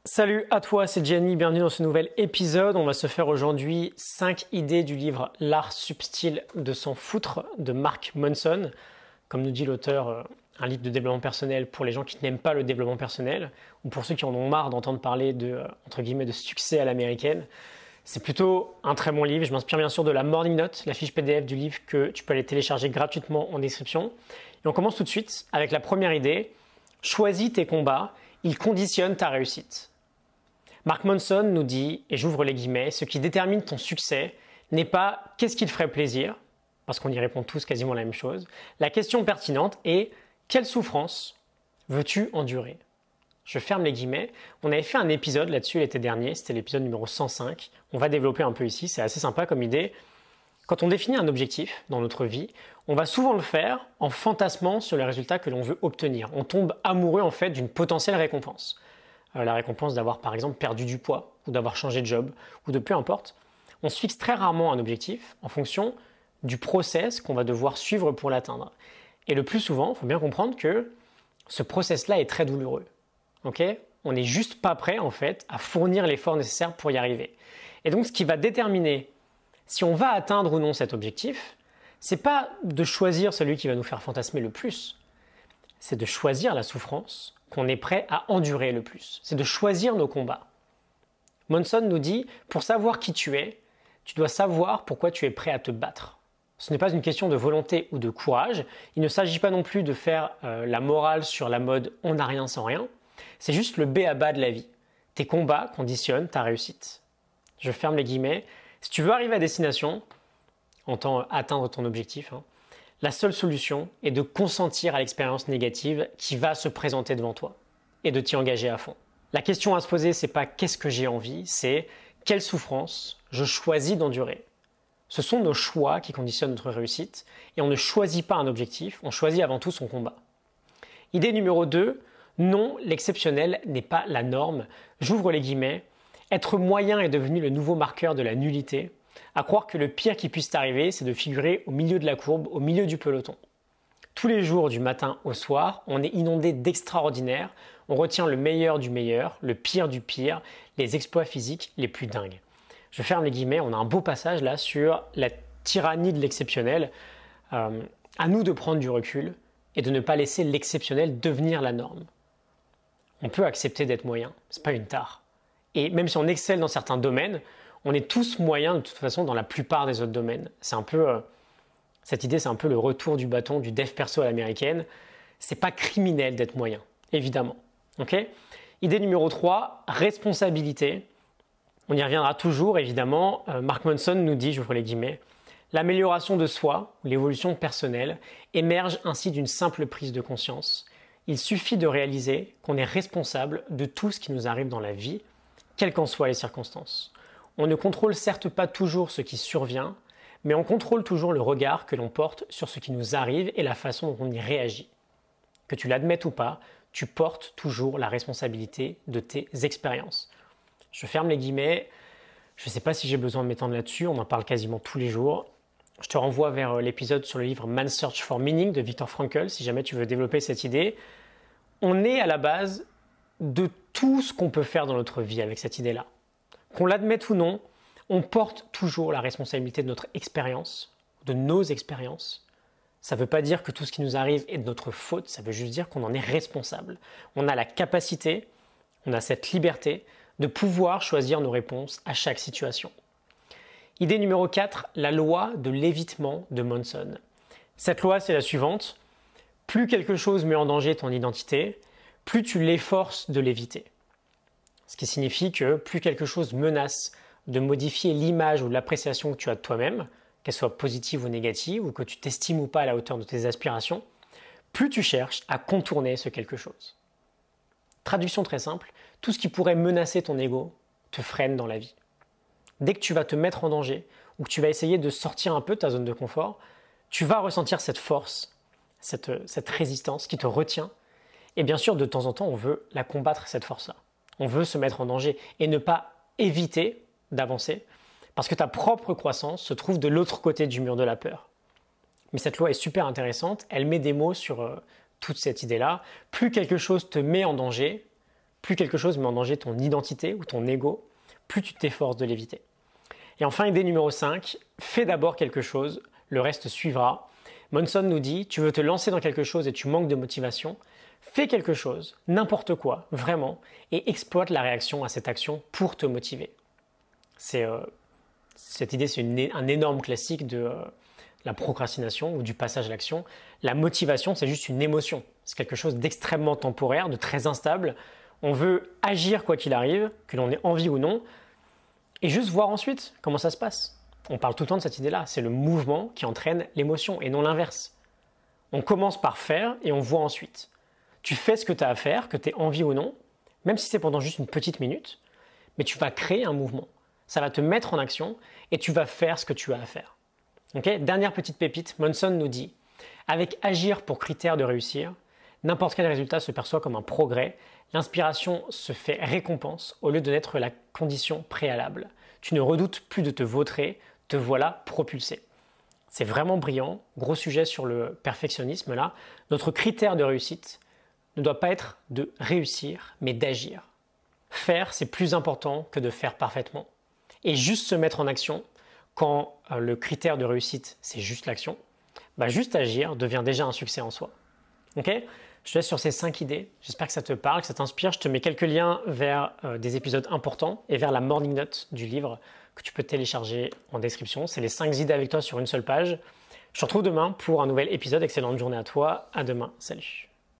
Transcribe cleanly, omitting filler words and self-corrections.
Salut à toi, c'est Gianni, bienvenue dans ce nouvel épisode. On va se faire aujourd'hui 5 idées du livre L'art subtil de s'en foutre de Mark Manson. Comme nous dit l'auteur, un livre de développement personnel pour les gens qui n'aiment pas le développement personnel ou pour ceux qui en ont marre d'entendre parler de, entre guillemets, de succès à l'américaine. C'est plutôt un très bon livre. Je m'inspire bien sûr de la Morning Note, la fiche PDF du livre que tu peux aller télécharger gratuitement en description. Et on commence tout de suite avec la première idée. Choisis tes combats, ils conditionnent ta réussite. Mark Manson nous dit, et j'ouvre les guillemets, ce qui détermine ton succès n'est pas qu'est-ce qui te ferait plaisir, parce qu'on y répond tous quasiment la même chose. La question pertinente est quelle souffrance veux-tu endurer? Je ferme les guillemets. On avait fait un épisode là-dessus l'été dernier, c'était l'épisode numéro 105. On va développer un peu ici, c'est assez sympa comme idée. Quand on définit un objectif dans notre vie, on va souvent le faire en fantasmant sur les résultats que l'on veut obtenir. On tombe amoureux en fait d'une potentielle récompense. La récompense d'avoir par exemple perdu du poids ou d'avoir changé de job ou de peu importe. On se fixe très rarement un objectif en fonction du process qu'on va devoir suivre pour l'atteindre. Et le plus souvent, il faut bien comprendre que ce process-là est très douloureux. Okay? On n'est juste pas prêt en fait à fournir l'effort nécessaire pour y arriver. Et donc ce qui va déterminer si on va atteindre ou non cet objectif, c'est pas de choisir celui qui va nous faire fantasmer le plus, c'est de choisir la souffrance qu'on est prêt à endurer le plus. C'est de choisir nos combats. Manson nous dit, pour savoir qui tu es, tu dois savoir pourquoi tu es prêt à te battre. Ce n'est pas une question de volonté ou de courage. Il ne s'agit pas non plus de faire la morale sur la mode « on n'a rien sans rien ». C'est juste le b.a.-ba de la vie. Tes combats conditionnent ta réussite. Je ferme les guillemets. Si tu veux arriver à destination, atteindre ton objectif, la seule solution est de consentir à l'expérience négative qui va se présenter devant toi et de t'y engager à fond. La question à se poser, c'est pas qu'est-ce que j'ai envie, c'est quelle souffrance je choisis d'endurer. Ce sont nos choix qui conditionnent notre réussite et on ne choisit pas un objectif, on choisit avant tout son combat. Idée numéro 2, non, l'exceptionnel n'est pas la norme. J'ouvre les guillemets. Être moyen est devenu le nouveau marqueur de la nullité. À croire que le pire qui puisse t'arriver, c'est de figurer au milieu de la courbe, au milieu du peloton. Tous les jours, du matin au soir, on est inondé d'extraordinaire, on retient le meilleur du meilleur, le pire du pire, les exploits physiques les plus dingues. Je ferme les guillemets, on a un beau passage là sur la tyrannie de l'exceptionnel. À nous de prendre du recul et de ne pas laisser l'exceptionnel devenir la norme. On peut accepter d'être moyen, c'est pas une tare. Et même si on excelle dans certains domaines, on est tous moyens de toute façon dans la plupart des autres domaines. C'est un peu, cette idée, c'est un peu le retour du bâton du dev perso à l'américaine. C'est pas criminel d'être moyen, évidemment. Okay? Idée numéro 3, responsabilité. On y reviendra toujours, évidemment. Mark Manson nous dit, j'ouvre les guillemets, l'amélioration de soi, ou l'évolution personnelle, émerge ainsi d'une simple prise de conscience. Il suffit de réaliser qu'on est responsable de tout ce qui nous arrive dans la vie, quelles qu'en soient les circonstances. On ne contrôle certes pas toujours ce qui survient, mais on contrôle toujours le regard que l'on porte sur ce qui nous arrive et la façon dont on y réagit. Que tu l'admettes ou pas, tu portes toujours la responsabilité de tes expériences. Je ferme les guillemets, je ne sais pas si j'ai besoin de m'étendre là-dessus, on en parle quasiment tous les jours. Je te renvoie vers l'épisode sur le livre Man's Search for Meaning de Viktor Frankl, si jamais tu veux développer cette idée. On est à la base de tout ce qu'on peut faire dans notre vie avec cette idée-là. Qu'on l'admette ou non, on porte toujours la responsabilité de notre expérience, de nos expériences. Ça ne veut pas dire que tout ce qui nous arrive est de notre faute, ça veut juste dire qu'on en est responsable. On a la capacité, on a cette liberté de pouvoir choisir nos réponses à chaque situation. Idée numéro 4, la loi de l'évitement de Manson. Cette loi, c'est la suivante. Plus quelque chose met en danger ton identité, plus tu l'efforces de l'éviter. Ce qui signifie que plus quelque chose menace de modifier l'image ou l'appréciation que tu as de toi-même, qu'elle soit positive ou négative, ou que tu t'estimes ou pas à la hauteur de tes aspirations, plus tu cherches à contourner ce quelque chose. Traduction très simple, tout ce qui pourrait menacer ton ego te freine dans la vie. Dès que tu vas te mettre en danger ou que tu vas essayer de sortir un peu de ta zone de confort, tu vas ressentir cette force, cette résistance qui te retient. Et bien sûr, de temps en temps, on veut la combattre, cette force-là. On veut se mettre en danger et ne pas éviter d'avancer parce que ta propre croissance se trouve de l'autre côté du mur de la peur. Mais cette loi est super intéressante, elle met des mots sur toute cette idée-là. Plus quelque chose te met en danger, plus quelque chose met en danger ton identité ou ton ego, plus tu t'efforces de l'éviter. Et enfin, idée numéro 5, fais d'abord quelque chose, le reste suivra. Monson nous dit, tu veux te lancer dans quelque chose et tu manques de motivation, fais quelque chose, n'importe quoi, vraiment, et exploite la réaction à cette action pour te motiver. Cette idée, c'est un énorme classique de la procrastination ou du passage à l'action. La motivation, c'est juste une émotion. C'est quelque chose d'extrêmement temporaire, de très instable. On veut agir quoi qu'il arrive, que l'on ait envie ou non, et juste voir ensuite comment ça se passe. On parle tout le temps de cette idée-là. C'est le mouvement qui entraîne l'émotion et non l'inverse. On commence par faire et on voit ensuite. Tu fais ce que tu as à faire, que tu aies envie ou non, même si c'est pendant juste une petite minute, mais tu vas créer un mouvement. Ça va te mettre en action et tu vas faire ce que tu as à faire. Okay ? Dernière petite pépite, Monson nous dit, avec agir pour critère de réussir, n'importe quel résultat se perçoit comme un progrès, l'inspiration se fait récompense au lieu de n'être la condition préalable. Tu ne redoutes plus de te vautrer, te voilà propulsé. C'est vraiment brillant, gros sujet sur le perfectionnisme là. Notre critère de réussite ne doit pas être de réussir, mais d'agir. Faire, c'est plus important que de faire parfaitement. Et juste se mettre en action, quand le critère de réussite, c'est juste l'action, juste agir devient déjà un succès en soi. Ok ? Je te laisse sur ces 5 idées. J'espère que ça te parle, que ça t'inspire. Je te mets quelques liens vers des épisodes importants et vers la morning note du livre que tu peux télécharger en description. C'est les 5 idées avec toi sur une seule page. Je te retrouve demain pour un nouvel épisode. Excellente journée à toi. À demain. Salut.